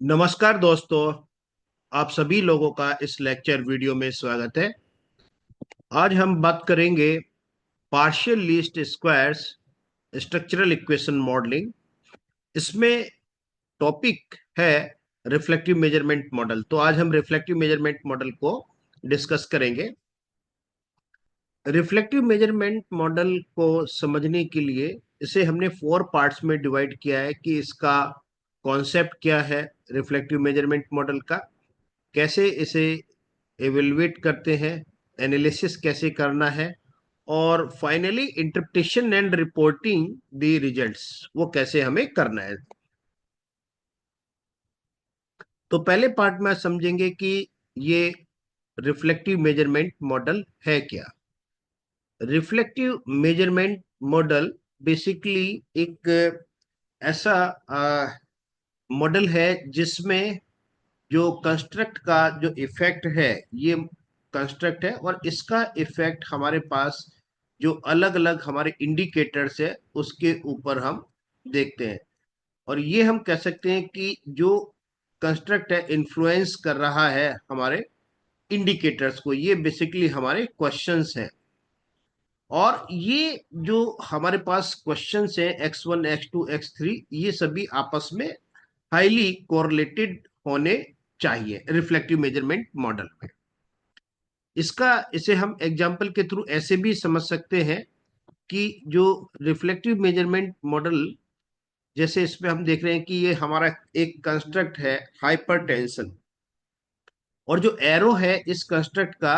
नमस्कार दोस्तों। आप सभी लोगों का इस लेक्चर वीडियो में स्वागत है। आज हम बात करेंगे partial least squares structural equation modelling. इसमें टॉपिक है रिफ्लेक्टिव मेजरमेंट मॉडल। तो आज हम रिफ्लेक्टिव मेजरमेंट मॉडल को डिस्कस करेंगे। रिफ्लेक्टिव मेजरमेंट मॉडल को समझने के लिए इसे हमने 4 पार्ट्स में डिवाइड किया है कि इसका कॉन्सेप्ट क्या है, रिफ्लेक्टिव मेजरमेंट मॉडल का कैसे इसे एवेलुएट करते हैं, एनालिसिस कैसे करना है, और finally interpretation and reporting the results वो कैसे हमें करना है। तो पहले पार्ट में समझेंगे कि ये रिफ्लेक्टिव मेजरमेंट मॉडल है क्या। रिफ्लेक्टिव मेजरमेंट मॉडल बेसिकली एक ऐसा मॉडल है जिसमें जो कंस्ट्रक्ट का जो इफेक्ट है, ये कंस्ट्रक्ट है और इसका इफेक्ट हमारे पास जो अलग अलग हमारे इंडिकेटर्स है उसके ऊपर हम देखते हैं। और ये हम कह सकते हैं कि जो कंस्ट्रक्ट है इन्फ्लुएंस कर रहा है हमारे इंडिकेटर्स को। ये बेसिकली हमारे क्वेश्चंस हैं। और ये जो हमारे पास क्वेश्चंस हैं X1 X2 X3, ये सभी आपस में हाईली कोरिलेटेड होने चाहिए रिफ्लेक्टिव मेजरमेंट मॉडल में। इसका इसे हम एग्जांपल के थ्रू ऐसे भी समझ सकते हैं कि जो रिफ्लेक्टिव मेजरमेंट मॉडल, जैसे इसमें हम देख रहे हैं कि ये हमारा एक कंस्ट्रक्ट है हाइपरटेंशन, और जो एरो है इस कंस्ट्रक्ट का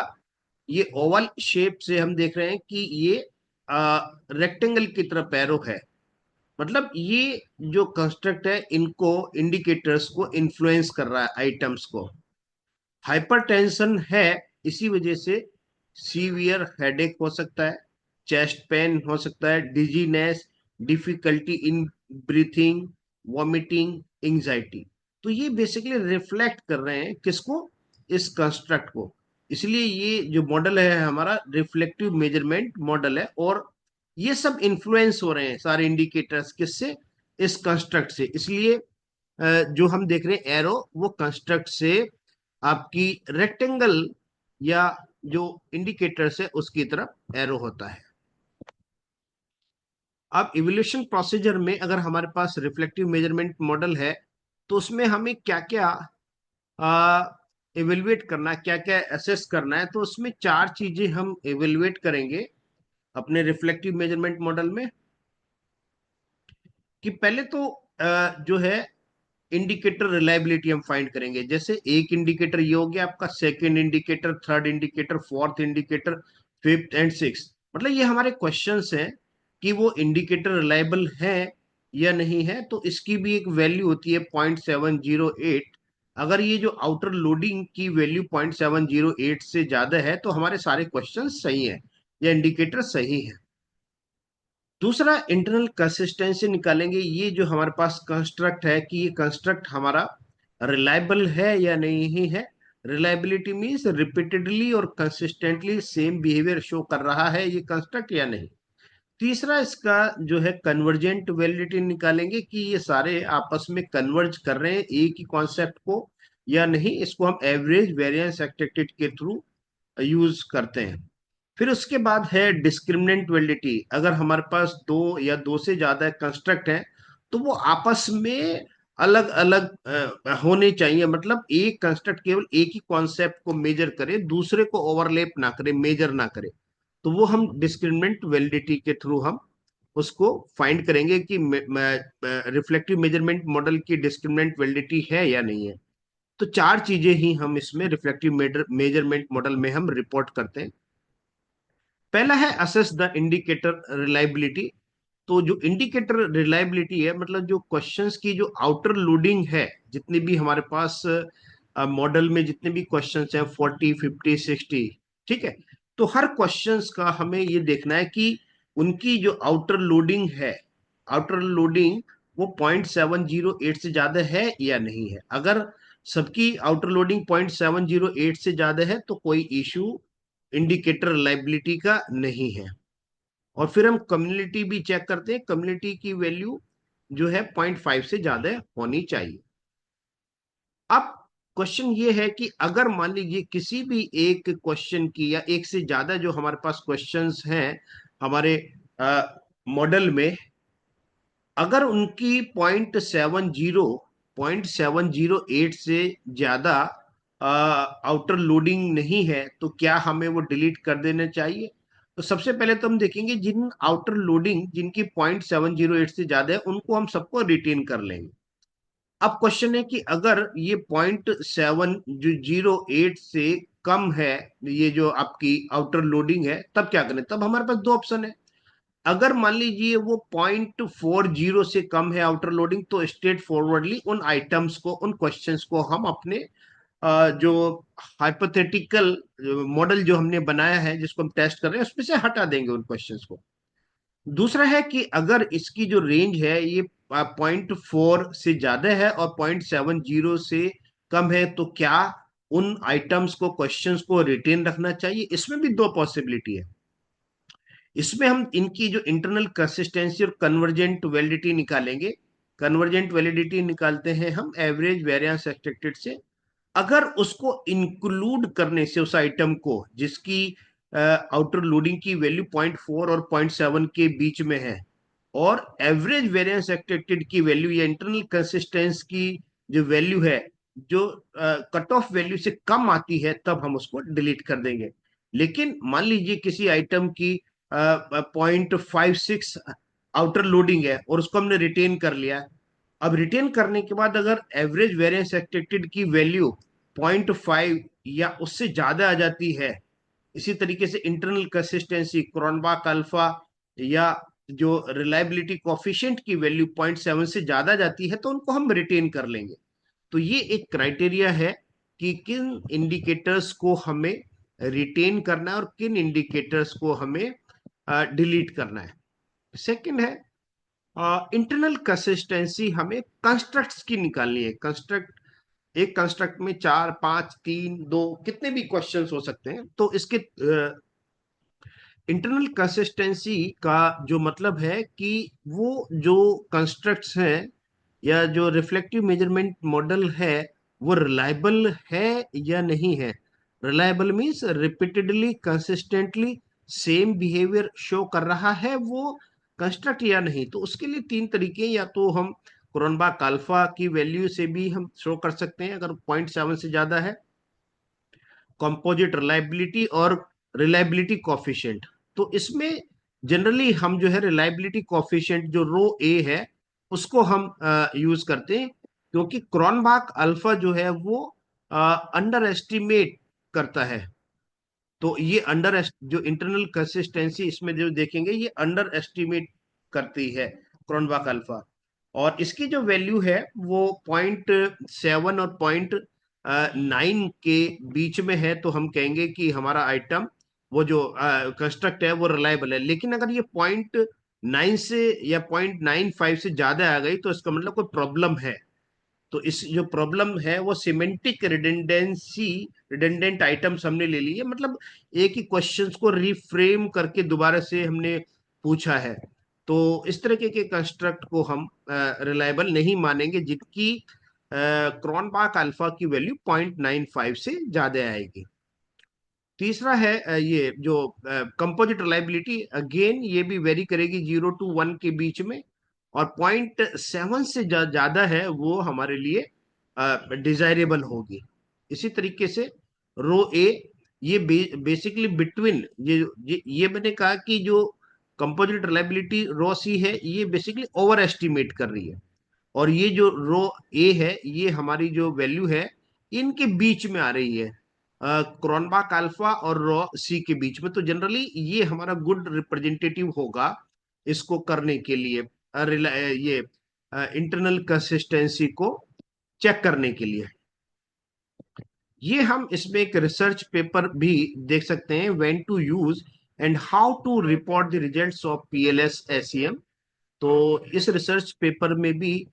ये ओवल शेप से हम देख रहे हैं कि ये रेक्टेंगल की तरफ एरो है। मतलब ये जो कंस्ट्रक्ट है इनको इंडिकेटर्स को इन्फ्लुएंस कर रहा है, आइटम्स को। हाइपरटेंशन है, इसी वजह से सीवियर हेडेक हो सकता है, चेस्ट पेन हो सकता है, dizziness, difficulty in breathing, vomiting, anxiety. तो ये बेसिकली रिफ्लेक्ट कर रहे हैं किसको, इस कंस्ट्रक्ट को। इसलिए ये जो मॉडल है हमारा रिफ्लेक्टिव मेजरमेंट मॉडल है। और ये सब इन्फ्लुएंस हो रहे हैं सारे इंडिकेटर्स किससे, इस कंस्ट्रक्ट से। इसलिए जो हम देख रहे हैं एरो, वो कंस्ट्रक्ट से आपकी रेक्टेंगल या जो इंडिकेटर्स है उसकी तरफ एरो होता है। अब इवोल्यूशन प्रोसीजर में अगर हमारे पास रिफ्लेक्टिव मेजरमेंट मॉडल है तो उसमें हमें क्या क्या इवेलुएट करना, क्या क्या असेस करना है, तो उसमें 4 चीजें हम इवेलुएट करेंगे अपने रिफ्लेक्टिव मेजरमेंट मॉडल में। कि पहले तो जो है इंडिकेटर रिलायबिलिटी हम फाइंड करेंगे। जैसे एक इंडिकेटर ये हो गया आपका, second indicator, third indicator, fourth indicator, fifth and six. मतलब ये हमारे क्वेश्चंस हैं कि वो इंडिकेटर रिलायबल है या नहीं है। तो इसकी भी एक वैल्यू होती है 0.708। अगर ये जो आउटर लोडिंग की वैल्यू 0.708 से ज्यादा है तो हमारे सारे क्वेश्चन सही है या इंडिकेटर सही है। दूसरा, इंटरनल कंसिस्टेंसी निकालेंगे। ये जो हमारे पास कंस्ट्रक्ट है कि ये कंस्ट्रक्ट हमारा रिलायबल है या नहीं है। रिलायबिलिटी मीन्स रिपीटेडली और कंसिस्टेंटली सेम बिहेवियर शो कर रहा है ये कंस्ट्रक्ट या नहीं। तीसरा, इसका जो है कन्वर्जेंट वैलिडिटी निकालेंगे कि ये सारे आपस में कन्वर्ज कर रहे हैं एक ही कॉन्सेप्ट को या नहीं। इसको हम एवरेज वेरिएंस एक्सपेक्टेड के थ्रू यूज करते हैं। फिर उसके बाद है डिस्क्रिमिनेंट वैलिडिटी। अगर हमारे पास दो या दो से ज्यादा कंस्ट्रक्ट हैं तो वो आपस में अलग अलग होने चाहिए। मतलब एक कंस्ट्रक्ट केवल एक ही कॉन्सेप्ट को मेजर करे, दूसरे को ओवरलैप ना करे, मेजर ना करे। तो वो हम डिस्क्रिमिनेंट वैलिडिटी के थ्रू हम उसको फाइंड करेंगे कि रिफ्लेक्टिव मेजरमेंट मॉडल की डिस्क्रिमिनेंट वैलिडिटी है या नहीं है। तो 4 चीजें ही हम इसमें रिफ्लेक्टिव मेजरमेंट मॉडल में हम रिपोर्ट करते हैं। पहला है असेस द इंडिकेटर रिलायबिलिटी। तो जो इंडिकेटर रिलायबिलिटी है, मतलब जो क्वेश्चंस की जो आउटर लोडिंग है, जितने भी हमारे पास मॉडल में जितने भी क्वेश्चंस हैं 40, 50, 60, ठीक है। तो हर क्वेश्चंस का हमें ये देखना है कि उनकी जो आउटर लोडिंग है, आउटर लोडिंग वो 0.708 से ज्यादा है या नहीं है। अगर सबकी आउटर लोडिंग 0.708 से ज्यादा है तो कोई इशू इंडिकेटर रिलायबिलिटी का नहीं है। और फिर हम कम्युनिटी भी चेक करते हैं, कम्युनिटी की वैल्यू जो है 0.5 से ज्यादा होनी चाहिए। अब क्वेश्चन ये है कि अगर मान लीजिए किसी भी एक क्वेश्चन की या एक से ज्यादा जो हमारे पास क्वेश्चंस हैं हमारे मॉडल में, अगर उनकी 0.708 से ज्यादा आउटर लोडिंग नहीं है तो क्या हमें वो डिलीट कर देना चाहिए? तो सबसे पहले तो हम देखेंगे जिन आउटर लोडिंग जिनकी 0.708 से ज्यादा है उनको हम सबको रिटेन कर लेंगे। अब क्वेश्चन है कि अगर ये 0.708 से कम है, ये जो आपकी आउटर लोडिंग है, तब क्या करें? तब हमारे पास दो ऑप्शन है। अगर मान लीजिए वो 0.40 से कम है आउटर लोडिंग, तो स्ट्रेट फॉरवर्डली उन आइटम्स को, उन क्वेश्चंस को हम अपने जो हाइपोथेटिकल मॉडल जो हमने बनाया है जिसको हम टेस्ट कर रहे हैं उसमें से हटा देंगे उन क्वेश्चंस को। दूसरा है कि अगर इसकी जो रेंज है ये 0.4 से ज्यादा है और 0.70 से कम है, तो क्या उन आइटम्स को, क्वेश्चंस को रिटेन रखना चाहिए? इसमें भी दो पॉसिबिलिटी है। इसमें हम इनकी जो इंटरनल कंसिस्टेंसी और कन्वर्जेंट वैलिडिटी निकालेंगे। कन्वर्जेंट वैलिडिटी निकालते हैं हम एवरेज वेरिएंस एक्सपेक्टेड से। अगर उसको इंक्लूड करने से उस आइटम को जिसकी आउटर लोडिंग की वैल्यू 0.4 और 0.7 के बीच में है, और एवरेज वेरिएंस एक्सपेक्टेड की वैल्यू या इंटरनल कंसिस्टेंस की जो वैल्यू है जो कट ऑफ वैल्यू से कम आती है, तब हम उसको डिलीट कर देंगे। लेकिन मान लीजिए किसी आइटम की 0.56 आउटर लोडिंग है और उसको हमने रिटेन कर लिया। अब रिटेन करने के बाद अगर एवरेज वेरिएंस एक्सपेक्टेड की वैल्यू 0.5 या उससे ज्यादा आ जाती है, इसी तरीके से इंटरनल कंसिस्टेंसी क्रोनबेक अल्फा या जो रिलायबिलिटी कोफिशिएंट की वैल्यू 0.7 से ज्यादा जाती है, तो उनको हम रिटेन कर लेंगे। तो ये एक क्राइटेरिया है कि किन इंडिकेटर्स को हमें रिटेन करना है और किन इंडिकेटर्स को हमें डिलीट करना है। सेकंड है इंटरनल कंसिस्टेंसी, हमें कंस्ट्रक्ट्स की निकालनी है। कंस्ट्रक्ट, एक कंस्ट्रक्ट में चार, पांच, तीन, दो, कितने भी क्वेश्चंस हो सकते हैं। तो इसके इंटरनल कंसिस्टेंसी का जो मतलब है कि वो जो कंस्ट्रक्ट्स हैं या जो रिफ्लेक्टिव मेजरमेंट मॉडल है वो रिलायबल है या नहीं है। Reliable means repeatedly consistently same behaviour show कर रहा है वो कंस्ट्रक्ट या नहीं। तो उसके लिए तीन तरीके, या तो हम क्रोनबेक अल्फा की वैल्यू से भी हम शो कर सकते हैं अगर 0.7 से ज्यादा है, कंपोजिट रिलायबिलिटी और रिलायबिलिटी कोफिशिएंट। तो इसमें जनरली हम जो है रिलायबिलिटी कोफिशिएंट जो रो ए है उसको हम यूज करते हैं, क्योंकि क्रोनबेक अल्फा जो है वो अंडर एस्टिमेट करता है। तो ये अंडर, जो इंटरनल कंसिस्टेंसी इसमें जो देखेंगे ये अंडर एस्टिमेट करती है क्रोनबेक अल्फा। और इसकी जो वैल्यू है वो 0.7 और 0.9 के बीच में है, तो हम कहेंगे कि हमारा आइटम, वो जो कंस्ट्रक्ट है वो रिलायबल है। लेकिन अगर ये 0.9 से या 0.95 से ज्यादा आ गई तो इसका मतलब कोई प्रॉब्लम है। तो इस जो प्रॉब्लम है वो सिमेंटिक रिडंडेंसी, रिडंडेंट आइटम्स हमने ले लिए, मतलब एक ही क्वेश्चंस को रिफ्रेम करके दोबारा से हमने पूछा है। तो इस तरह के कंस्ट्रक्ट को हम रिलायबल नहीं मानेंगे जिनकी क्रोनबेक अल्फा की वैल्यू 0.95 से ज्यादा आएगी। तीसरा है ये जो कंपोजिट रिलायबिलिटी, अगेन ये भी वेरी करेगी 0 to 1 के बीच में, और 0.7 से ज्यादा है वो हमारे लिए डिजायरेबल होगी। इसी तरीके से रो ए, ये बेसिकली बिटवीन ये मैंने कहा कि जो कंपोजिट रिलायबिलिटी रो सी है ये बेसिकली ओवर एस्टिमेट कर रही है, और ये जो रो ए है ये हमारी जो वैल्यू है इनके बीच में आ रही है, क्रोनबेक अल्फा और रो सी के बीच में। तो जनरली ये हमारा गुड रिप्रेजेंटेटिव होगा इसको करने के लिए, ये इंटरनल कंसिस्टेंसी को चेक करने के लिए। ये हम इसमें एक रिसर्च पेपर भी देख सकते हैं, when to use and how to report the results of PLS SEM. तो इस रिसर्च पेपर में भी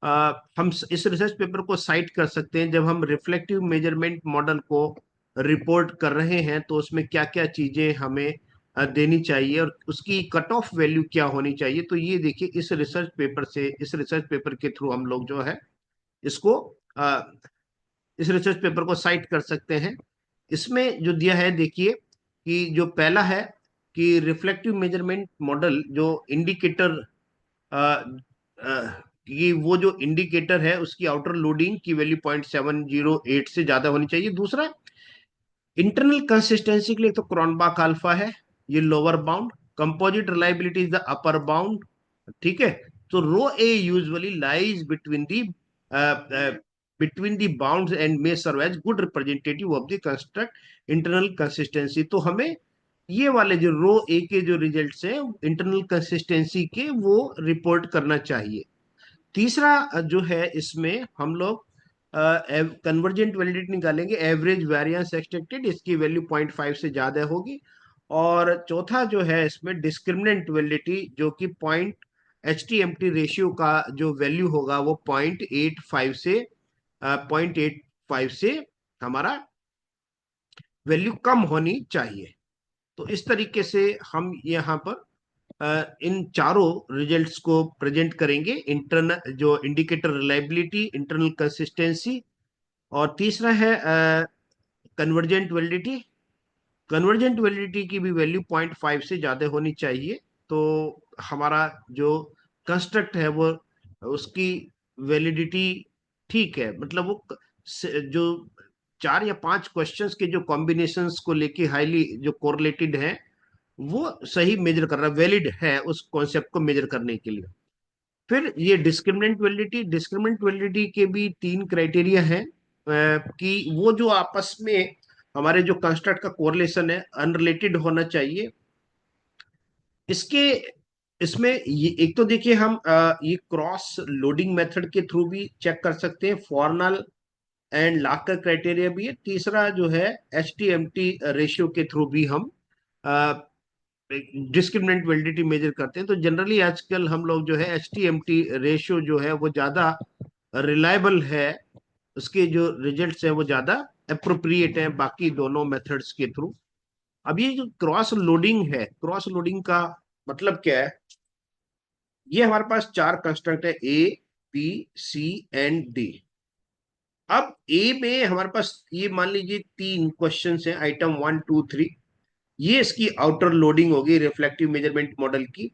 हम इस रिसर्च पेपर को साइट कर सकते हैं। जब हम रिफ्लेक्टिव मेजरमेंट मॉडल को रिपोर्ट कर रहे हैं तो उसमें क्या क्या चीजें हमें देनी चाहिए और उसकी कट ऑफ वैल्यू क्या होनी चाहिए। तो ये देखिए इस रिसर्च पेपर से, इस रिसर्च पेपर के थ्रू हम लोग जो है इसको इस रिसर्च पेपर को साइट कर सकते हैं। इसमें जो दिया है देखिए कि जो पहला है कि रिफ्लेक्टिव मेजरमेंट मॉडल जो इंडिकेटर कि वो जो इंडिकेटर है उसकी आउटर लोडिंग की वैल्यू 0.708 से ज्यादा होनी चाहिए। दूसरा, इंटरनल कंसिस्टेंसी के लिए तो क्रॉनबॉक अल्फा है, ये lower bound. Composite reliability is the upper bound, ठीक है। तो rho A usually lies between the bounds and may serve as good representative of the construct internal consistency. तो हमें ये वाले जो रो ए के जो रिजल्ट्स हैं इंटरनल कंसिस्टेंसी के, वो रिपोर्ट करना चाहिए। तीसरा जो है इसमें हम लोग कन्वर्जेंट वैलिडिटी निकालेंगे, एवरेज वेरिएंस एक्सपेक्टेड, इसकी वैल्यू 0.5 से ज्यादा होगी। और चौथा जो है इसमें डिस्क्रिमिनेंट वैलिडिटी, जो कि पॉइंट HTMT रेशियो का जो वैल्यू होगा वो 0.85 से हमारा वैल्यू कम होनी चाहिए। तो इस तरीके से हम यहाँ पर इन चारों रिजल्ट्स को प्रेजेंट करेंगे, इंटरनल जो इंडिकेटर रिलायबिलिटी, इंटरनल कंसिस्टेंसी, और तीसरा है कन्वर्जेंट वैलिडिटी। कन्वर्जेंट वैलिडिटी की भी वैल्यू 0.5 से ज्यादा होनी चाहिए। तो हमारा जो कंस्ट्रक्ट है वो, उसकी वैलिडिटी ठीक है, मतलब वो जो 4 या 5 क्वेश्चंस के जो कॉम्बिनेशंस को लेके हाईली जो कोरिलेटेड है, वो सही मेजर कर रहा है, वैलिड है उस कॉन्सेप्ट को मेजर करने के लिए। फिर ये डिस्क्रिमिनेंट वैलिडिटी के भी 3 क्राइटेरिया हैं कि वो जो आपस में हमारे जो कंस्ट्रक्ट का कोरिलेशन है अनरिलेटेड होना चाहिए। इसके इसमें ये एक तो देखिए हम ये क्रॉस लोडिंग मेथड के थ्रू भी चेक कर सकते हैं, फॉर्नल एंड लाकर क्राइटेरिया भी है। तीसरा जो है HTMT रेशियो के थ्रू भी हम डिस्क्रिमिनेंट वैलिडिटी मेजर करते हैं। तो जनरली आजकल हम लोग जो है HTMT रेशियो जो है वो ज्यादा रिलायबल है, उसके जो रिजल्ट्स हैं वो ज्यादा अप्रोप्रिएट हैं बाकी दोनों मेथड्स के थ्रू। अब ये जो क्रॉस लोडिंग है, क्रॉस लोडिंग का मतलब क्या है? ये हमारे पास 4 कंस्ट्रक्ट है, A, B, C and D। अब ए में हमारे पास ये मान लीजिए 3 क्वेश्चन हैं, आइटम 1, 2, 3। ये इसकी आउटर लोडिंग होगी रिफ्लेक्टिव मेजरमेंट मॉडल की।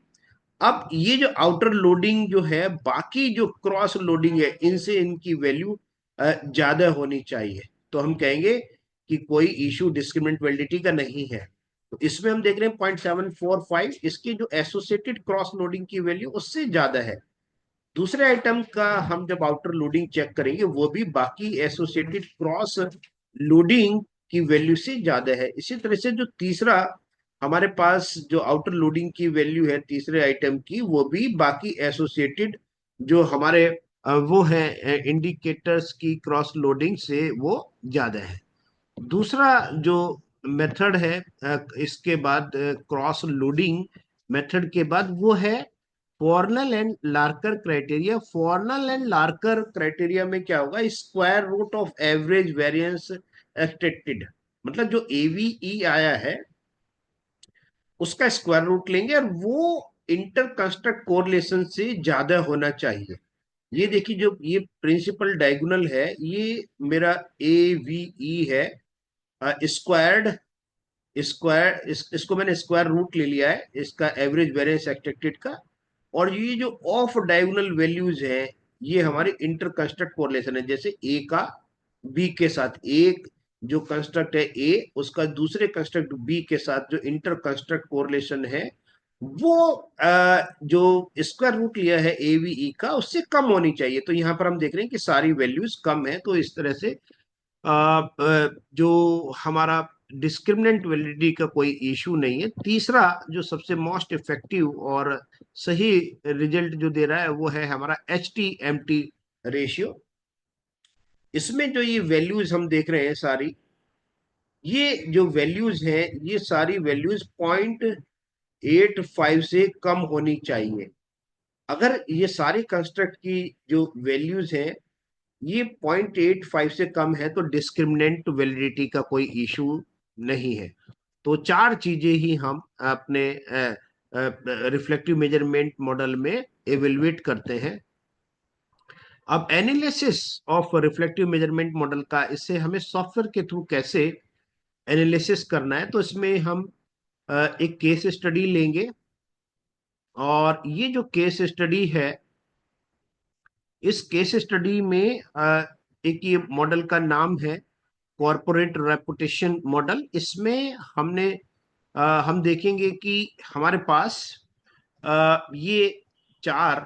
अब ये जो आउटर लोडिंग जो है, बाकी जो क्रॉस लोडिंग है, इनसे इनकी वैल्यू ज्यादा होनी चाहिए। तो हम कहेंगे कि कोई इशू डिस्क्रिमिनेंट वैलिडिटी का नहीं है। तो इसमें हम देख रहे हैं 0.745, इसकी जो एसोसिएटेड क्रॉस लोडिंग की वैल्यू उससे ज्यादा है। दूसरे आइटम का हम जब आउटर लोडिंग चेक करेंगे, वो भी बाकी एसोसिएटेड क्रॉस लोडिंग की वैल्यू से ज्यादा है। इसी तरह से जो तीसरा हमारे पास जो आउटर लोडिंग की वैल्यू है तीसरे आइटम की, वो भी बाकी एसोसिएटेड जो हमारे वो है इंडिकेटर्स की क्रॉस लोडिंग से वो ज्यादा है। दूसरा जो मेथड है इसके बाद क्रॉस लोडिंग मेथड के बाद, वो है Fornell and Larcker criteria. Fornell and Larcker criteria में क्या होगा? Square root of average variance expected, मतलब जो AVE आया है उसका स्क्वायर रूट लेंगे, और वो इंटर कंस्ट्रक्ट कोरिलेशन से ज्यादा होना चाहिए। ये देखिए जो ये प्रिंसिपल डायगोनल है, ये मेरा AVE है, स्क्वायर्ड इसको मैंने स्क्वायर रूट ले लिया है इसका एवरेज वेरिएंस एक्सपेक्टेड का। और ये जो ऑफ डायगोनल वैल्यूज है, ये हमारे इंटर कंस्ट्रक्ट कोरिलेशन है, जैसे ए का बी के साथ, एक जो कंस्ट्रक्ट है ए, उसका दूसरे कंस्ट्रक्ट बी के साथ जो इंटर कंस्ट्रक्ट कोरिलेशन है, वो जो स्क्वायर रूट लिया है AVE का, उससे कम होनी चाहिए। तो यहाँ पर हम देख रहे हैं कि सारी वैल्यूज कम है। तो इस तरह से जो हमारा डिस्क्रिमिनेंट वैलिडिटी का कोई इशू नहीं है। तीसरा जो सबसे मोस्ट इफेक्टिव और सही रिजल्ट जो दे रहा है, वो है हमारा HTMT रेशियो। इसमें जो ये वैल्यूज हम देख रहे हैं सारी, ये जो वैल्यूज हैं, ये सारी वैल्यूज 0.85 से कम होनी चाहिए। अगर ये सारे कंस्ट्रक्ट की जो वैल्यूज हैं ये 0.85 से कम है, तो डिस्क्रिमिनेंट वैलिडिटी का कोई इशू नहीं है। तो 4 चीजें ही हम अपने रिफ्लेक्टिव मेजरमेंट मॉडल में एवेल्युएट करते हैं। अब analysis of reflective measurement model का, इससे हमें सॉफ्टवेयर के थ्रू कैसे एनालिसिस करना है, तो इसमें हम एक केस स्टडी लेंगे। और ये जो केस स्टडी है, इस केस स्टडी में एक ये मॉडल का नाम है कॉरपोरेट रेपुटेशन मॉडल। इसमें हम देखेंगे कि हमारे पास ये चार,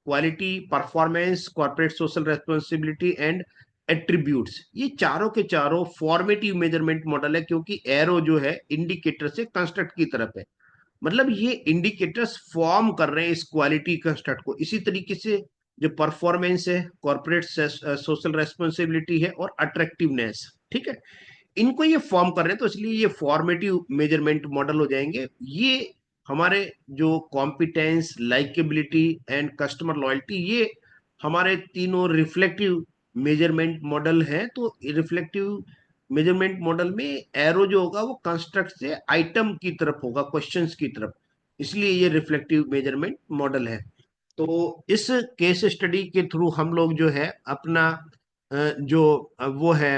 quality, performance, corporate social responsibility and attributes, ये चारों के चारों फॉर्मेटिव मेजरमेंट मॉडल है, क्योंकि एरो जो है इंडिकेटर से कंस्ट्रक्ट की तरफ है। मतलब ये इंडिकेटर्स फॉर्म कर रहे हैं इस क्वालिटी कंस्ट्रक्ट को। इसी तरीके से जो परफॉर्मेंस है, कॉर्पोरेट सोशल रेस्पॉन्सिबिलिटी है और अट्रैक्टिवनेस, ठीक है, इनको ये फॉर्म कर रहे हैं, तो इसलिए ये फॉर्मेटिव मेजरमेंट मॉडल हो जाएंगे। ये हमारे जो competence, likeability and customer loyalty, ये हमारे तीनों रिफ्लेक्टिव मेजरमेंट मॉडल है। तो रिफ्लेक्टिव मेजरमेंट मॉडल में एरो जो होगा वो कंस्ट्रक्ट से आइटम की तरफ होगा, क्वेश्चंस की तरफ, इसलिए ये रिफ्लेक्टिव मेजरमेंट मॉडल है। तो इस केस स्टडी के थ्रू हम लोग जो है अपना जो वो है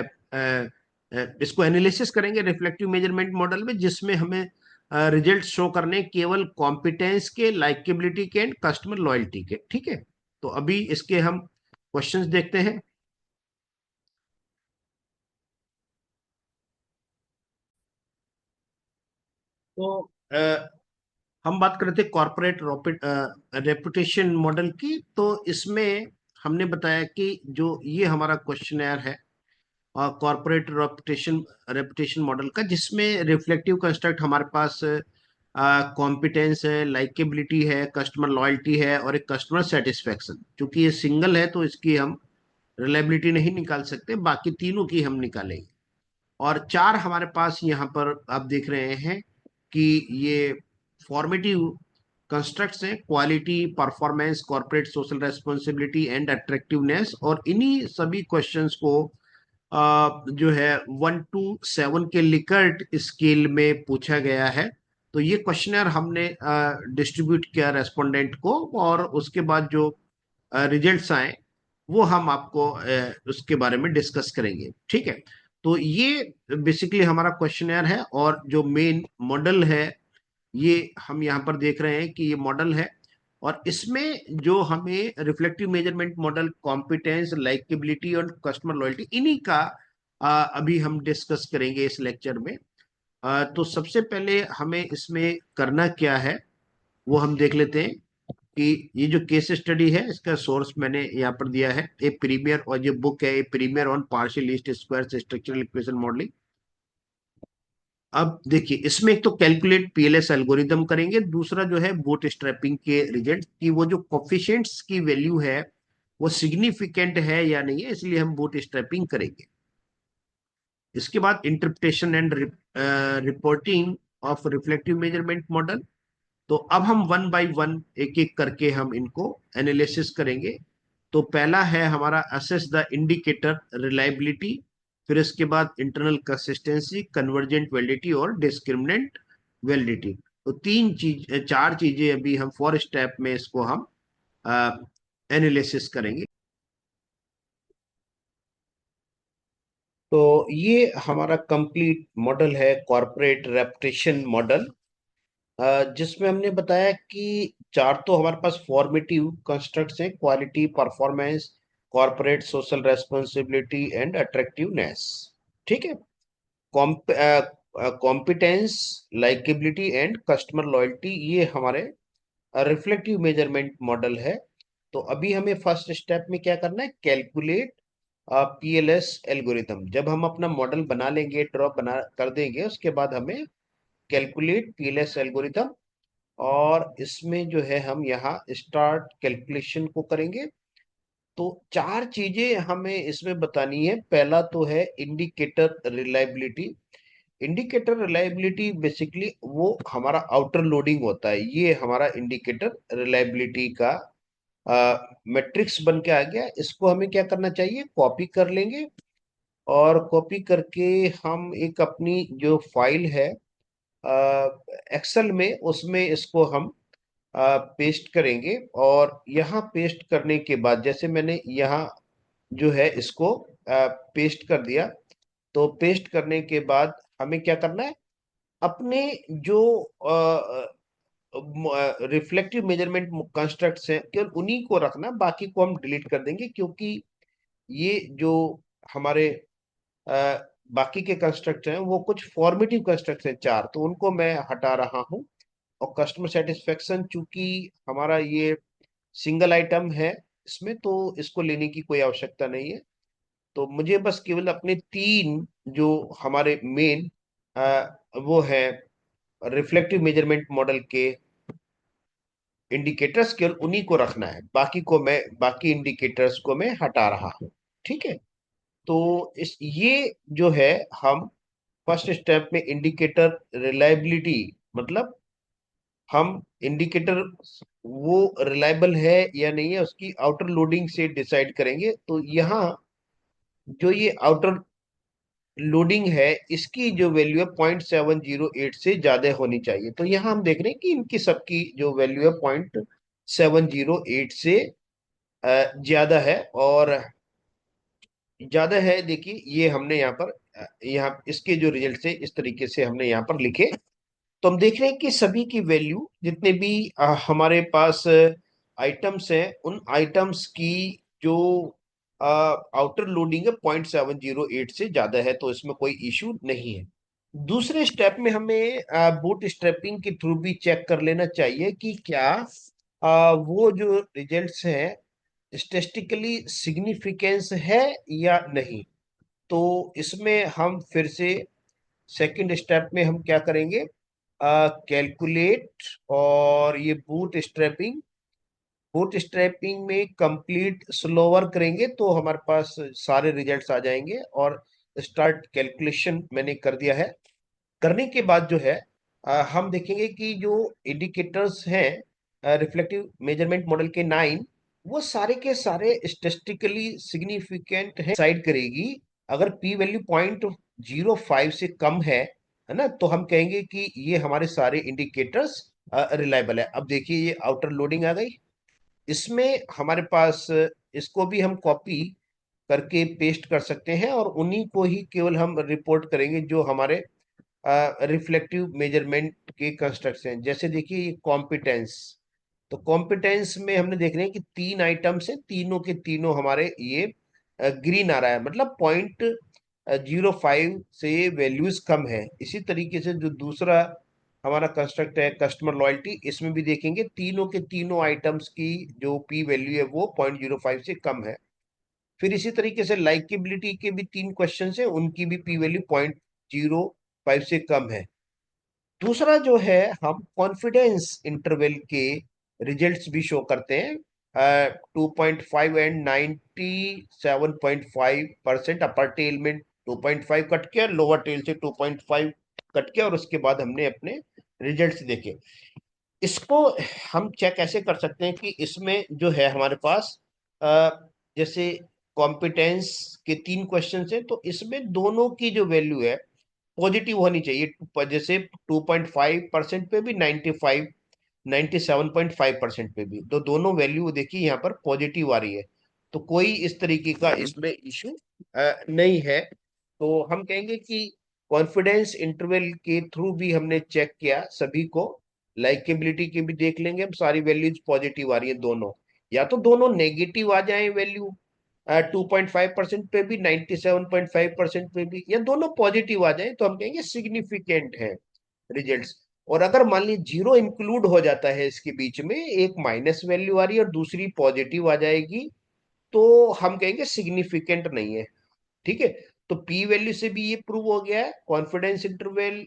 इसको एनालिसिस करेंगे रिफ्लेक्टिव मेजरमेंट मॉडल में, जिसमें हमें रिजल्ट शो करने केवल कॉम्पिटेंस के, लाइकेबिलिटी के एंड कस्टमर लॉयल्टी के, ठीक है। तो अभी इसके हम क्वेश्चंस देखते हैं। तो हम बात करते हैं कॉर्पोरेट रेपुटेशन मॉडल की। तो इसमें हमने बताया कि जो ये हमारा क्वेश्चनर है कॉर्पोरेट रेपुटेशन रेपुटेशन मॉडल का, जिसमें रिफ्लेक्टिव कंस्ट्रक्ट हमारे पास कॉम्पिटेंस है, लाइकेबिलिटी है, कस्टमर लॉयल्टी है और एक कस्टमर सेटिस्फेक्शन। क्योंकि ये सिंगल है तो इसकी हम रिलायबिलिटी नहीं निकाल सकते, बाकी तीनों की हम निकालेंगे। और चार हमारे पास यहाँ पर आप देख रहे हैं कि ये फॉर्मेटिव कंस्ट्रक्ट्स हैं, quality, performance, corporate social responsibility and attractiveness. और इन्हीं सभी क्वेश्चंस को जो है 1 to 7 के लिकर्ट स्केल में पूछा गया है। तो ये क्वेश्चनर हमने डिस्ट्रीब्यूट किया रेस्पोंडेंट को, और उसके बाद जो रिजल्ट्स आए वो हम आपको उसके बारे में डिस्कस करेंगे, ठीक है। तो ये बेसिकली हमारा क्वेश्चनर है, और जो मेन मॉडल है ये हम यहाँ पर देख रहे हैं कि ये मॉडल है। और इसमें जो हमें reflective measurement model, competence, likeability और कस्टमर लॉयल्टी, इन्हीं का अभी हम डिस्कस करेंगे इस लेक्चर में। तो सबसे पहले हमें इसमें करना क्या है वो हम देख लेते हैं कि ये जो केस स्टडी है इसका सोर्स मैंने यहाँ पर दिया है, ए प्रीमियर, और ये बुक है a premier on partial least squares structural equation modelling. अब देखिए इसमें एक तो कैलकुलेट पीएलएस एल्गोरिदम करेंगे, दूसरा जो है बूट स्ट्रैपिंग के रिजल्ट की वो जो कोफिशिएंट्स की वैल्यू है वो सिग्निफिकेंट है या नहीं है, इसलिए हम बूट स्ट्रैपिंग करेंगे। इसके बाद interpretation and reporting of reflective measurement model. तो अब हम वन बाय वन, एक एक करके हम इनको एनालिसिस करेंगे। तो पहला है हमारा असेस द इंडिकेटर रिलायबिलिटी, फिर इसके बाद इंटरनल कंसिस्टेंसी, कन्वर्जेंट वैलिडिटी और डिस्क्रिमिनेंट वैलिडिटी। तो चार चीजें अभी हम 4 स्टेप में इसको हम एनालिसिस करेंगे। तो ये हमारा कंप्लीट मॉडल है कॉर्पोरेट रेपुटेशन मॉडल, जिसमें हमने बताया कि चार तो हमारे पास फॉर्मेटिव कंस्ट्रक्ट्स हैं, quality, performance, corporate social responsibility and attractiveness, ठीक है। Competence, likeability and customer loyalty, ये हमारे रिफ्लेक्टिव मेजरमेंट मॉडल है। तो अभी हमें फर्स्ट स्टेप में क्या करना है, कैलकुलेट पीएलएस एल्गोरिथम। जब हम अपना मॉडल बना लेंगे, ड्रॉ बना कर देंगे, उसके बाद हमें कैलकुलेट पीएलएस एल्गोरिथम, और इसमें जो है हम यहाँ स्टार्ट कैलकुलेशन को करेंगे। तो चार चीजें हमें इसमें बतानी है। पहला तो है indicator reliability. Indicator reliability basically वो हमारा आउटर लोडिंग होता है, ये हमारा इंडिकेटर रिलायबिलिटी का मैट्रिक्स बन के आ गया। इसको हमें क्या करना चाहिए, कॉपी कर लेंगे, और कॉपी करके हम एक अपनी जो फाइल है एक्सेल में, उसमें इसको हम पेस्ट करेंगे। और यहाँ पेस्ट करने के बाद जैसे मैंने यहाँ जो है इसको पेस्ट कर दिया, तो पेस्ट करने के बाद हमें क्या करना है, अपने जो रिफ्लेक्टिव मेजरमेंट कंस्ट्रक्ट्स हैं केवल उन्हीं को रखना, बाकी को हम डिलीट कर देंगे, क्योंकि ये जो हमारे अ, बाकी के कंस्ट्रक्ट हैं वो कुछ फॉर्मेटिव कंस्ट्रक्ट हैं चार, तो उनको मैं हटा रहा हूँ। और कस्टमर सेटिस्फेक्शन, चूंकि हमारा ये सिंगल आइटम है इसमें, तो इसको लेने की कोई आवश्यकता नहीं है। तो मुझे बस केवल अपने तीन जो हमारे मेन वो है रिफ्लेक्टिव मेजरमेंट मॉडल के इंडिकेटर्स, केवल उन्हीं को रखना है, बाकी इंडिकेटर्स को मैं हटा रहा हूँ। ठीक है। तो इस ये जो है, हम फर्स्ट स्टेप में इंडिकेटर रिलायबिलिटी, मतलब हम इंडिकेटर वो रिलायबल है या नहीं है उसकी आउटर लोडिंग से डिसाइड करेंगे। तो यहाँ जो ये आउटर लोडिंग है इसकी जो वैल्यू है 0.708 से ज्यादा होनी चाहिए। तो यहाँ हम देख रहे हैं कि इनकी सबकी जो वैल्यू है 0.708 से ज्यादा है। और ज्यादा है, देखिए ये हमने यहाँ पर यहाँ इसके जो रिजल्ट है इस तरीके से हमने यहाँ पर लिखे। तो हम देख रहे हैं कि सभी की वैल्यू जितने भी हमारे पास आइटम्स हैं, उन आइटम्स की जो आउटर लोडिंग है 0.708 से ज्यादा है, तो इसमें कोई इश्यू नहीं है। दूसरे स्टेप में हमें बूट स्ट्रैपिंग के थ्रू भी चेक कर लेना चाहिए कि क्या वो जो रिजल्ट्स हैं स्टेटिस्टिकली सिग्निफिकेंस है या नहीं। तो इसमें हम फिर से सेकंड स्टेप में हम क्या करेंगे, कैलकुलेट, और ये बूट स्ट्रैपिंग में कंप्लीट स्लोवर करेंगे तो हमारे पास सारे रिजल्ट्स आ जाएंगे। और स्टार्ट कैलकुलेशन मैंने कर दिया है। करने के बाद जो है हम देखेंगे कि जो इंडिकेटर्स हैं रिफ्लेक्टिव मेजरमेंट मॉडल के 9, वो सारे के सारे स्टेटिस्टिकली सिग्निफिकेंट है, डिसाइड करेगी। अगर पी वैल्यू 0.05 से कम है ना, तो हम कहेंगे कि ये हमारे सारे इंडिकेटर्स रिलायबल है। अब देखिए ये आउटर लोडिंग आ गई, इसमें हमारे पास इसको भी हम कॉपी करके पेस्ट कर सकते हैं, और उन्हीं को ही केवल हम रिपोर्ट करेंगे जो हमारे रिफ्लेक्टिव मेजरमेंट के कंस्ट्रक्ट्स हैं। जैसे देखिए ये कॉम्पिटेंस, तो कॉम्पिटेंस में हमने देख रहे हैं कि तीन आइटम्स हैं, तीनों के तीनों हमारे ये ग्रीन आ रहा है, मतलब 0.05 से वैल्यूज कम है। इसी तरीके से जो दूसरा हमारा कंस्ट्रक्ट है कस्टमर लॉयल्टी, इसमें भी देखेंगे तीनों के तीनों आइटम्स की जो पी वैल्यू है वो 0.05 से कम है। फिर इसी तरीके से लाइकेबिलिटी के भी तीन क्वेश्चन है, उनकी भी पी वैल्यू 0.05 से कम है। दूसरा जो है, हम कॉन्फिडेंस इंटरवल के रिजल्ट्स भी शो करते हैं। 2.5 एंड 97.5% अपर टेल में 2.5 कट किया, लोअर टेल से 2.5 कट किया, और उसके बाद हमने अपने रिजल्ट्स देखे। इसको हम चेक कैसे कर सकते हैं कि इसमें जो है हमारे पास अ, जैसे कॉम्पिटेंस के तीन क्वेश्चन है, तो इसमें दोनों की जो वैल्यू है पॉजिटिव होनी चाहिए। जैसे 2.5% पे भी 97.5% पे भी, तो दोनों वैल्यू देखिए यहाँ पर पॉजिटिव आ रही है। तो कोई इस तरीके का इसमें इशू नहीं है। तो हम कहेंगे कि कॉन्फिडेंस इंटरवल के थ्रू भी हमने चेक किया सभी को। लाइकेबिलिटी के भी देख लेंगे हम, सारी वैल्यूज पॉजिटिव आ रही है दोनों, या तो दोनों नेगेटिव आ जाए वैल्यू 2.5% पे भी 97.5% पे भी, या दोनों पॉजिटिव आ जाए, तो हम कहेंगे सिग्निफिकेंट है रिजल्ट्स। और अगर मान लीजिए जीरो इंक्लूड हो जाता है इसके बीच में, एक माइनस वैल्यू आ रही है और दूसरी पॉजिटिव आ जाएगी, तो हम कहेंगे सिग्निफिकेंट नहीं है। ठीक है। तो पी वैल्यू से भी ये प्रूव हो गया है, कॉन्फिडेंस इंटरवल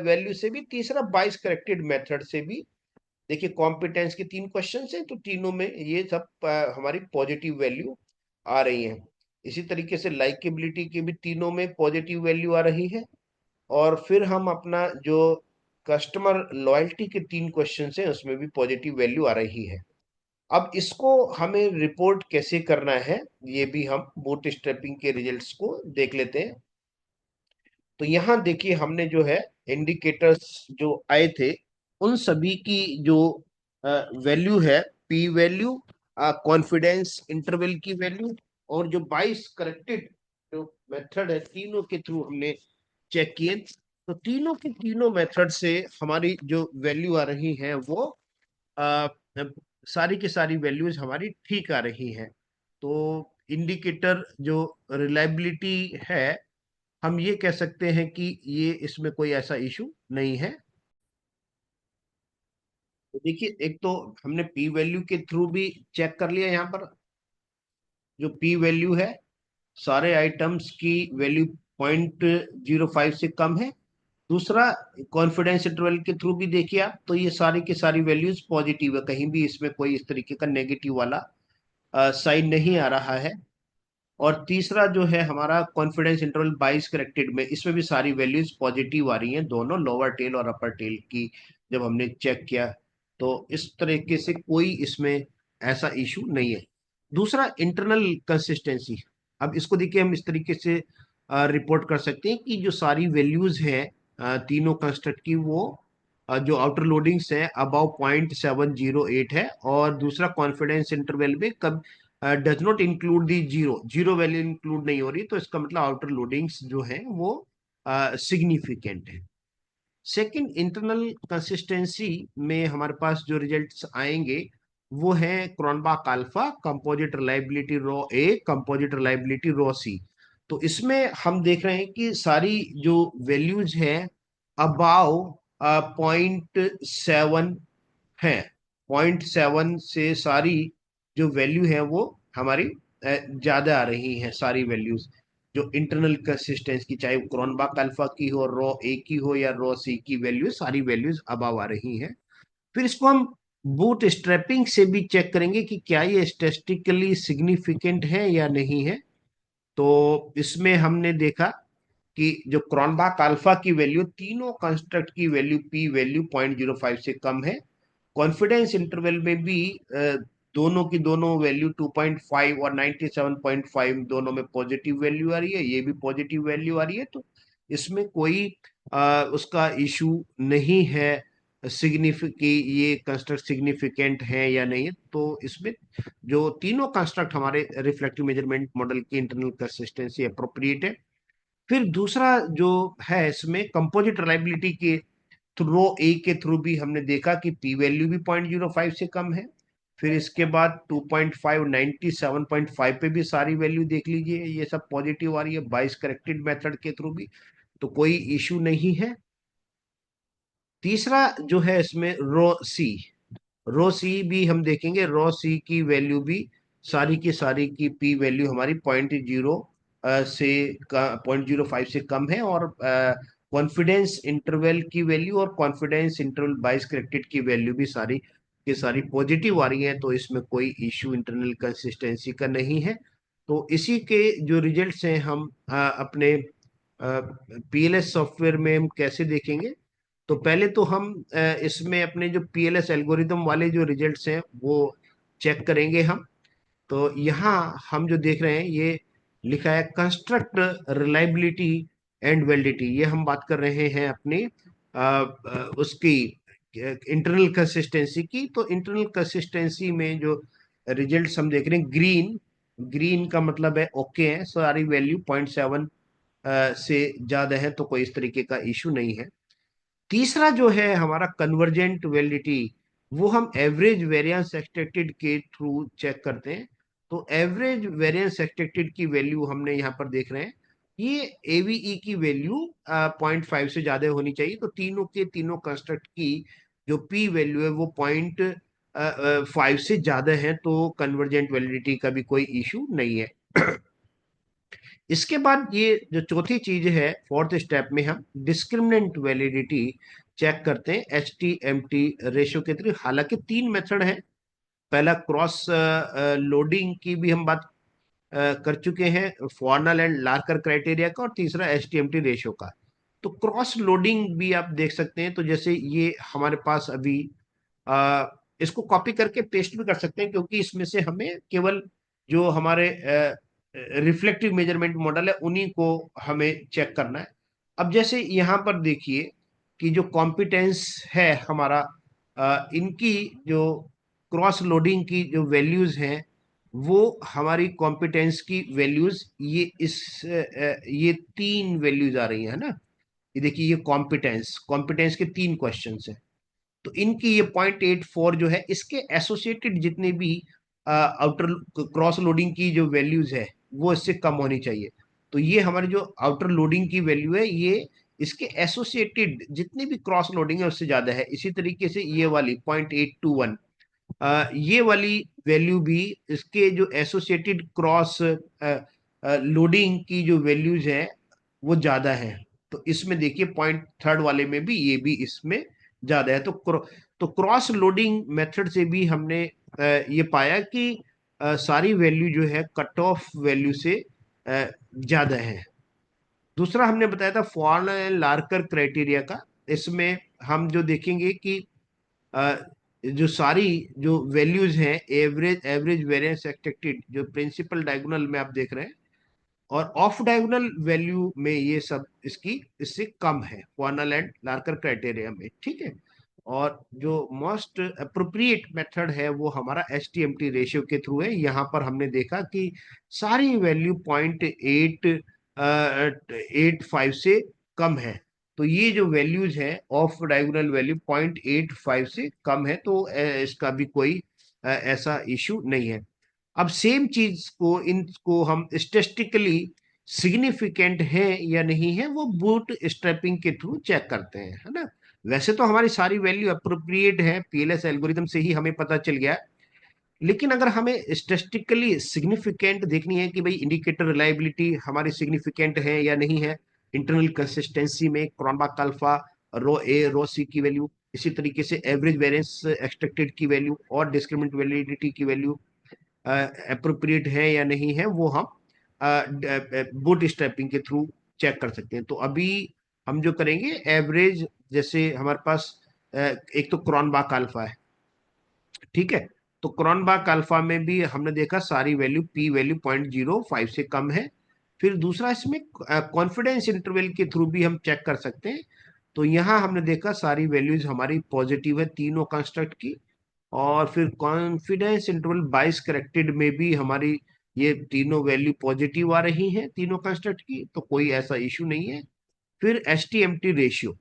वैल्यू से भी, तीसरा बाइस करेक्टेड मेथड से भी। देखिए कॉम्पिटेंस के तीन क्वेश्चन हैं, तो तीनों में ये सब हमारी पॉजिटिव वैल्यू आ रही है। इसी तरीके से लाइकेबिलिटी के भी तीनों में पॉजिटिव वैल्यू आ रही है। और फिर हम अपना जो कस्टमर लॉयल्टी के तीन क्वेश्चन हैं उसमें भी पॉजिटिव वैल्यू आ रही है। अब इसको हमें रिपोर्ट कैसे करना है, ये भी हम बूट स्ट्रैपिंग के रिजल्ट्स को देख लेते हैं। तो यहाँ देखिए हमने जो है इंडिकेटर्स जो आए थे, उन सभी की जो वैल्यू है, पी वैल्यू, कॉन्फिडेंस इंटरवल की वैल्यू, और जो 22 करेक्टेड जो मेथड है, तीनों के थ्रू हमने चेक किए। तो तीनों के तीनों मेथड से हमारी जो वैल्यू आ रही है वो आ, सारी की सारी वैल्यूज हमारी ठीक आ रही हैं। तो इंडिकेटर जो रिलायबिलिटी है, हम ये कह सकते हैं कि ये इसमें कोई ऐसा इशू नहीं है। तो देखिए, एक तो हमने पी वैल्यू के थ्रू भी चेक कर लिया। यहाँ पर जो पी वैल्यू है, सारे आइटम्स की वैल्यू 0.05 से कम है। दूसरा, कॉन्फिडेंस इंटरवल के थ्रू भी देखिए आप, तो ये सारी की सारी वैल्यूज पॉजिटिव है, कहीं भी इसमें कोई इस तरीके का नेगेटिव वाला साइन नहीं आ रहा है। और तीसरा जो है हमारा कॉन्फिडेंस इंटरवल 22 करेक्टेड में, इसमें भी सारी वैल्यूज पॉजिटिव आ रही हैं, दोनों लोअर टेल और अपर टेल की जब हमने चेक किया। तो इस तरीके से कोई इसमें ऐसा इशू नहीं है। दूसरा, इंटरनल कंसिस्टेंसी। अब इसको देखिए, हम इस तरीके से रिपोर्ट कर सकते हैं कि जो सारी वैल्यूज हैं तीनों कंस्ट्रक्ट की, वो जो आउटर लोडिंग्स है अबाउ 0.708 है, और दूसरा कॉन्फिडेंस इंटरवल में कब does not include the zero, zero value include नहीं हो रही, तो इसका मतलब आउटर लोडिंग्स जो है वो सिग्निफिकेंट है। सेकंड, इंटरनल कंसिस्टेंसी में हमारे पास जो रिजल्ट्स आएंगे वो है क्रॉनबॉक अल्फा, कंपोजिट रिलायबिलिटी रो ए, कंपोजिट रिलायबिलिटी रो सी। तो इसमें हम देख रहे हैं कि सारी जो वैल्यूज है अबाव 0.7 है। 0.7 से सारी जो वैल्यू है वो हमारी ज्यादा आ रही हैं, सारी वैल्यूज जो इंटरनल कंसिस्टेंस की, चाहे क्रोनबॉक अल्फा की हो, रो ए की हो या रो सी की वैल्यू, सारी वैल्यूज अबव आ रही हैं। फिर इसको हम बूट स्ट्रैपिंग से भी चेक करेंगे कि क्या ये स्टैटिस्टिकली सिग्निफिकेंट है या नहीं है। तो इसमें हमने देखा कि जो क्रॉनबॉक अल्फा की वैल्यू, तीनों कंस्ट्रक्ट की वैल्यू पी वैल्यू 0.05 से कम है। कॉन्फिडेंस इंटरवल में भी दोनों की दोनों वैल्यू 2.5 और 97.5 दोनों में पॉजिटिव वैल्यू आ रही है, ये भी पॉजिटिव वैल्यू आ रही है। तो इसमें कोई उसका इशू नहीं है सिग्निफिक, ये कंस्ट्रक्ट सिग्निफिकेंट है या नहीं। तो इसमें जो तीनों कंस्ट्रक्ट हमारे रिफ्लेक्टिव मेजरमेंट मॉडल की इंटरनल कंसिस्टेंसी अप्रोप्रिएट है। फिर दूसरा जो है, इसमें कंपोजिट रिलायबिलिटी के रो ए के थ्रू भी हमने देखा कि पी वैल्यू भी 0.05 से कम है। फिर इसके बाद 2.5, 97.5 पे भी सारी वैल्यू देख लीजिए, ये सब पॉजिटिव आ रही है 22 करेक्टेड मेथड के थ्रू भी, तो कोई इशू नहीं है। तीसरा जो है इसमें रो सी भी हम देखेंगे, रो सी की वैल्यू भी सारी की सारी की पी वैल्यू हमारी 0.05 से कम है, और कॉन्फिडेंस इंटरवल की वैल्यू और कॉन्फिडेंस इंटरवल 22 करेक्टेड की वैल्यू भी सारी की सारी पॉजिटिव आ रही है। तो इसमें कोई इश्यू इंटरनल कंसिस्टेंसी का नहीं है। तो इसी के जो रिजल्ट्स हैं हम अपने पीएलएस सॉफ्टवेयर में हम कैसे देखेंगे। तो पहले तो हम इसमें अपने जो पीएलएस एल्गोरिदम वाले जो रिजल्ट्स हैं वो चेक करेंगे हम। तो यहाँ हम जो देख रहे हैं, ये लिखा है कंस्ट्रक्ट रिलायबिलिटी एंड वैलिडिटी, ये हम बात कर रहे हैं अपनी उसकी इंटरनल कंसिस्टेंसी की। तो इंटरनल कंसिस्टेंसी में जो रिजल्ट्स हम देख रहे हैं, ग्रीन, ग्रीन का मतलब है ओके है, सारी वैल्यू 0.7 से ज्यादा है, तो कोई इस तरीके का इशू नहीं है। तीसरा जो है हमारा कन्वर्जेंट वैलिडिटी, वो हम एवरेज वेरिएंस एक्सपेक्टेड के थ्रू चेक करते हैं। तो एवरेज वेरिएंस एक्सपेक्टेड की वैल्यू हमने यहाँ पर देख रहे हैं, ये एवीई की वैल्यू 0.5 से ज्यादा होनी चाहिए। तो तीनों के तीनों कंस्ट्रक्ट की जो पी वैल्यू है वो 0.5 से ज्यादा है, तो कन्वर्जेंट वैलिडिटी का भी कोई इशू नहीं है। इसके बाद ये जो चौथी चीज है, फोर्थ स्टेप में हम डिस्क्रिमिनेंट वैलिडिटी चेक करते हैं H T M T ratio के थ्रू। हालांकि तीन मेथड है, पहला क्रॉस लोडिंग की भी हम बात कर चुके हैं, फॉर्नल एंड लार्कर क्राइटेरिया का, और तीसरा H T M T ratio का। तो क्रॉस लोडिंग भी आप देख सकते हैं। तो जैसे ये हमारे पास अभी इसको कॉपी करके पेस्ट भी कर सकते हैं, क्योंकि इसमें से हमें केवल जो हमारे रिफ्लेक्टिव मेजरमेंट मॉडल है उन्हीं को हमें चेक करना है। अब जैसे यहाँ पर देखिए कि जो कॉम्पिटेंस है हमारा इनकी जो क्रॉस लोडिंग की जो वैल्यूज हैं वो हमारी कॉम्पिटेंस की वैल्यूज ये 3 वैल्यूज आ रही है ना। ये देखिए, ये कॉम्पिटेंस कॉम्पिटेंस के 3 क्वेश्चंस हैं। तो इनकी ये 0.84 जो है, इसके एसोसिएटेड जितने भी आउटर क्रॉस लोडिंग की जो वैल्यूज है वो इससे कम होनी चाहिए। तो ये हमारी जो आउटर लोडिंग की वैल्यू है, ये इसके एसोसिएटेड जितनी भी क्रॉस लोडिंग है उससे ज्यादा है। इसी तरीके से ये वाली 0.821, ये वाली वैल्यू भी इसके जो एसोसिएटेड क्रॉस लोडिंग की जो वैल्यूज है वो ज्यादा है। तो इसमें देखिए, पॉइंट थर्ड वाले में भी ये भी इसमें ज्यादा है। तो क्रॉस लोडिंग मेथड से भी हमने ये पाया कि सारी वैल्यू जो है कट ऑफ वैल्यू से ज्यादा है। दूसरा हमने बताया था फॉर्न एंड लार्कर क्राइटेरिया का। इसमें हम जो देखेंगे कि अ, जो सारी जो वैल्यूज हैं, एवरेज एवरेज वेरिएंस एक्सपेक्टेड जो प्रिंसिपल डायगोनल में आप देख रहे हैं, और ऑफ डायगोनल वैल्यू में ये सब इसकी इससे कम है क्वार्नल एंड लार्कर क्राइटेरिया में। ठीक है। और जो मोस्ट अप्रोप्रिएट मेथड है वो हमारा S T M T ratio के थ्रू है। यहाँ पर हमने देखा कि सारी वैल्यू 0.85 से कम है। तो ये जो वैल्यूज है ऑफ डायगोनल वैल्यू 0.85 से कम है, तो इसका भी कोई ऐसा इशू नहीं है। अब सेम चीज को इनको हम स्टेटिस्टिकली सिग्निफिकेंट है या नहीं है वो बूट स्ट्रैपिंग के थ्रू चेक करते हैं, है ना। वैसे तो हमारी सारी वैल्यू अप्रोप्रिएट है, पीएलएस एल्गोरिथम से ही हमें पता चल गया। लेकिन अगर हमें स्टेटिस्टिकली सिग्निफिकेंट देखनी है कि भाई इंडिकेटर रिलायबिलिटी हमारी सिग्निफिकेंट है या नहीं है, इंटरनल कंसिस्टेंसी में क्रॉनबेक अल्फा, रो ए रो सी की वैल्यू, इसी तरीके से एवरेज वेरिएंस एक्सपेक्टेड की वैल्यू और डिस्क्रिमिनेंट वैलिडिटी की वैल्यू अप्रोप्रिएट है या नहीं है, वो हम बूट स्ट्रैपिंग के थ्रू चेक कर सकते हैं। तो अभी हम जो करेंगे एवरेज, जैसे हमारे पास एक तो क्रॉनबेक अल्फा है। ठीक है। तो क्रॉनबेक अल्फा में भी हमने देखा सारी वैल्यू पी वैल्यू 0.05 से कम है। फिर दूसरा, इसमें कॉन्फिडेंस इंटरवल के थ्रू भी हम चेक कर सकते हैं। तो यहाँ हमने देखा सारी वैल्यूज हमारी पॉजिटिव है तीनों कंस्ट्रक्ट की। और फिर कॉन्फिडेंस इंटरवल बाइस करेक्टेड में भी हमारी ये तीनों वैल्यू पॉजिटिव आ रही हैं तीनों कंस्ट्रक्ट की, तो कोई ऐसा इशू नहीं है। फिर S T M T ratio,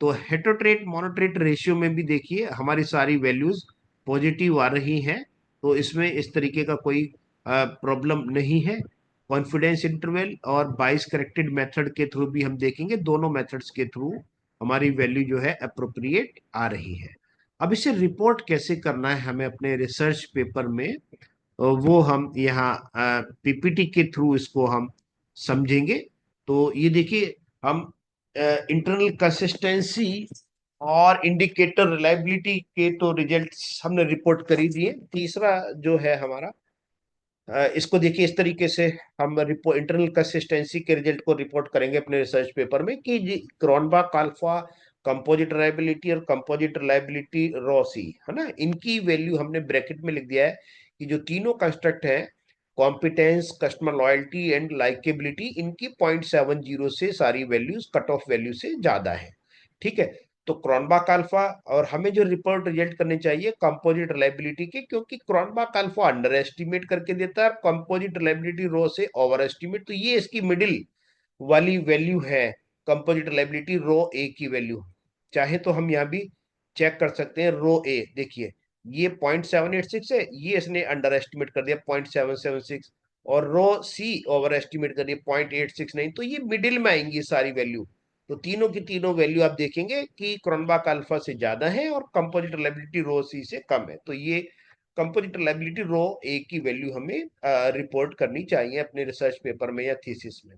तो हेटरोट्रेट मोनोट्रेट रेशियो में भी देखिए हमारी सारी वैल्यूज पॉजिटिव आ रही हैं। तो इसमें इस तरीके का कोई प्रॉब्लम नहीं है। कॉन्फिडेंस इंटरवल और बाइस करेक्टेड मेथड के थ्रू भी हम देखेंगे, दोनों मेथड्स के थ्रू हमारी वैल्यू जो है अप्रोप्रिएट आ रही है। अब इसे रिपोर्ट कैसे करना है हमें अपने रिसर्च पेपर में, वो हम यहाँ पीपीटी के थ्रू इसको हम समझेंगे। तो ये देखिए, हम इंटरनल कंसिस्टेंसी और इंडिकेटर रिलायबिलिटी के तो रिजल्ट्स हमने रिपोर्ट कर ही दिए। तीसरा जो है हमारा, इसको देखिए इस तरीके से हम रिपोर्ट इंटरनल कंसिस्टेंसी के रिजल्ट को रिपोर्ट करेंगे अपने रिसर्च पेपर में कि क्रॉनबेक अल्फा, कंपोजिट रिलायबिलिटी और कंपोजिट रिलायबिलिटी रॉसी, है ना, इनकी वैल्यू हमने ब्रैकेट में लिख दिया है कि जो तीनों कंस्ट्रक्ट है, competence, customer loyalty and likeability, इनकी 0.70 से सारी वैल्यूज कट ऑफ वैल्यू से ज्यादा है। ठीक है। तो क्रॉनबेक अल्फा, और हमें जो रिपोर्ट रिजल्ट करने चाहिए कंपोजिट रिलायबिलिटी के, क्योंकि क्रॉनबेक अल्फा अंडर एस्टिमेट करके देता है, कंपोजिट रिलायबिलिटी रो से ओवर एस्टिमेट, तो ये इसकी मिडिल वाली वैल्यू है कंपोजिट रिलायबिलिटी रो ए की वैल्यू। चाहे तो हम यहाँ भी चेक कर सकते हैं, रो ए देखिए ये 0.786 है, ये इसने अंडर एस्टिमेट कर दिया 0.776, और रो सी ओवर एस्टिमेट कर दिया 0.869, तो ये मिडिल में आएंगी सारी वैल्यू। तो तीनों की तीनों वैल्यू आप देखेंगे कि क्रॉनबेक अल्फा से ज्यादा है और कंपोजिट रिलायबिलिटी रो सी से कम है। तो ये कंपोजिट रिलायबिलिटी रो ए की वैल्यू हमें रिपोर्ट करनी चाहिए अपने रिसर्च पेपर में या थीसिस में।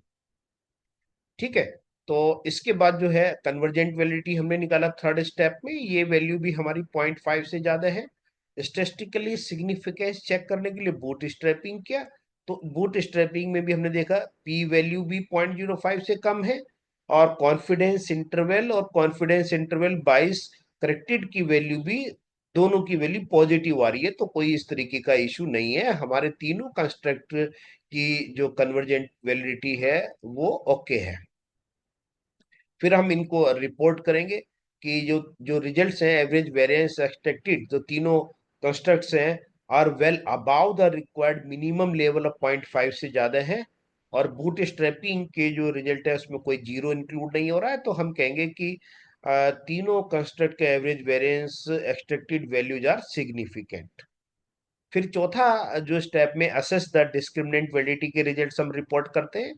ठीक है। तो इसके बाद जो है कन्वर्जेंट वैलिडिटी हमने निकाला थर्ड स्टेप में, ये वैल्यू भी हमारी 0.5 से ज्यादा है। स्टेटिस्टिकली सिग्निफिकेंस चेक करने के लिए बूट स्ट्रैपिंग किया, तो बूट स्ट्रैपिंग में भी हमने देखा पी वैल्यू भी 0.05 से कम है, और कॉन्फिडेंस इंटरवल 22 करेक्टेड की वैल्यू भी, दोनों की वैल्यू पॉजिटिव आ रही है। तो कोई इस तरीके का इशू नहीं है, हमारे तीनों कंस्ट्रक्ट की जो कन्वर्जेंट वैलिडिटी है वो ओके है। फिर हम इनको रिपोर्ट करेंगे। कि जो जो रिजल्ट्स हैं एवरेज वेरिएंस एक्सपेक्टेड, जो तीनों कंस्ट्रक्ट्स हैं, are well above the required minimum level of 0.5 से ज्यादा है, और बूट स्ट्रैपिंग के जो रिजल्ट है उसमें कोई जीरो इंक्लूड नहीं हो रहा है, तो हम कहेंगे कि तीनों कंस्ट्रक्ट के average variance expected values are significant. फिर चौथा जो स्टेप में असेस द डिस्क्रिमिनेंट वैलिडिटी के रिजल्ट्स हम रिपोर्ट करते हैं,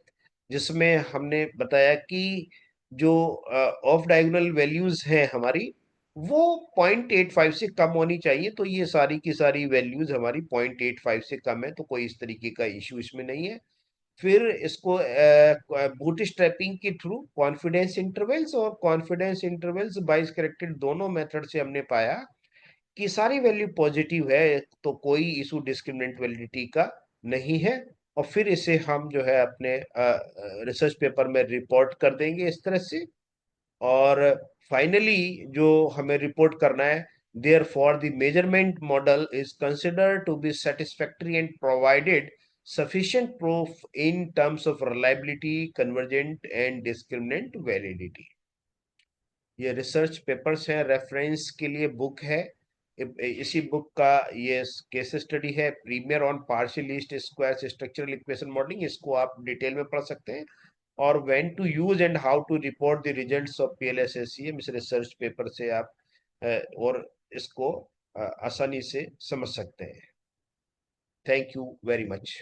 जिसमें हमने बताया कि जो ऑफ डायगोनल वैल्यूज हैं हमारी, वो 0.85 से कम होनी चाहिए। तो ये सारी की सारी वैल्यूज हमारी 0.85 से कम है, तो कोई इस तरीके का इश्यू इसमें नहीं है। फिर इसको बूट स्ट्रैपिंग के थ्रू कॉन्फिडेंस इंटरवल्स और कॉन्फिडेंस इंटरवल्स बाइस करेक्टेड दोनों मेथड से हमने पाया कि सारी वैल्यू पॉजिटिव है, तो कोई इशू डिस्क्रिमिनेंट वैलिडिटी का नहीं है। और फिर इसे हम जो है अपने रिसर्च पेपर में रिपोर्ट कर देंगे इस तरह से। और फाइनली जो हमें रिपोर्ट करना है, therefore the measurement model is consider to be satisfactory and provided sufficient proof in terms of reliability, convergent and discriminant validity। ये रिसर्च पेपर्स हैं, रेफरेंस के लिए बुक है। इसी बुक का ये केस स्टडी है, premier on partial least square structural equation modelling, इसको आप डिटेल में पढ़ सकते हैं। और when to use and how to report the results of PLS SEM, इस रिसर्च पेपर से आप और इसको आसानी से समझ सकते हैं। Thank you very much.